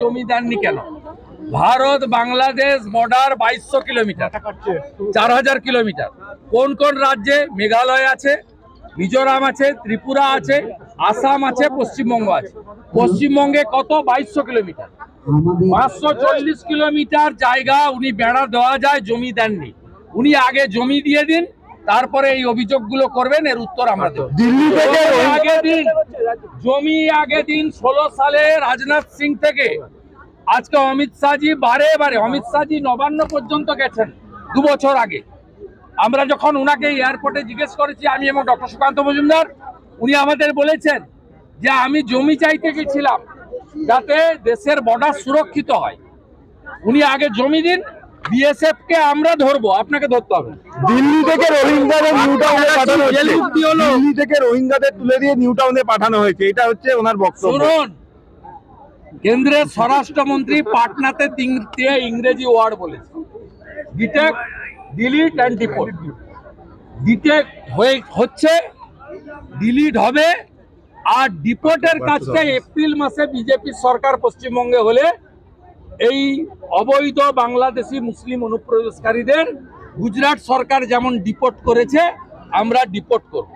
জমি দেননি কেন? Bharat Bangladesh border 2200 kilometre, 4000 kilometre. কোন কোন রাজ্যে? মেঘালয় আছে, মিজোরাম আছে, ত্রিপুরা আছে, আসাম আছে, পশ্চিমবঙ্গ আছে। পশ্চিমবঙ্গে কত? 2200 কিলোমিটার। 540 কিলোমিটার জায়গা উনি বেড়া দেওয়া যায়, জমি দেননি। উনি আগে জমি দিয়ে দিন, তারপরে এই অভিযোগগুলো করবেন, এর উত্তর আমরা দেব। দিল্লি থেকে জমি আগে দিন 16 সালে রাজনাথ সিং থেকে আজকে অমিত শাহজি বারে অমিত শাহজি নবান্ন পর্যন্ত গেছেন 2 বছর আগে। আমরা যখন উনাকে এয়ারপোর্টে জিজ্ঞেস করেছি, আমি এবং ডক্টর সুকান্ত মজুমদার, উনি আমাদের বলেছেন যে আমি জমি চাইতে গেছিলাম যাতে দেশের বর্ডার সুরক্ষিত হয়। উনি আগে জমি দিন, বিএসএফ কে আমরা ধরবো, আপনাকে ধরতে হবে। দিল্লি থেকে রোহিঙ্গাদের নিউ টাউনে পাঠানো হচ্ছে, দিল্লি থেকে রোহিঙ্গাদের তুলে দিয়ে নিউ টাউনে পাঠানো হয়েছে, এটা হচ্ছে ওনার বক্তব্য। শুনুন, কেন্দ্রের স্বরাষ্ট্রমন্ত্রী পাটনাতে 3টে ইংরেজি ওয়ার্ড বলেছে, detect, delete and deport. Detect হচ্ছে, ডিলিট হবে, আর ডিপোর্টের কাজটা এপ্রিল মাসে বিজেপি সরকার পশ্চিমবঙ্গে হলে এই অবৈধ বাংলাদেশি মুসলিম অনুপ্রবেশকারীদের গুজরাট সরকার যেমন ডিপোর্ট করেছে, আমরা ডিপোর্ট করব।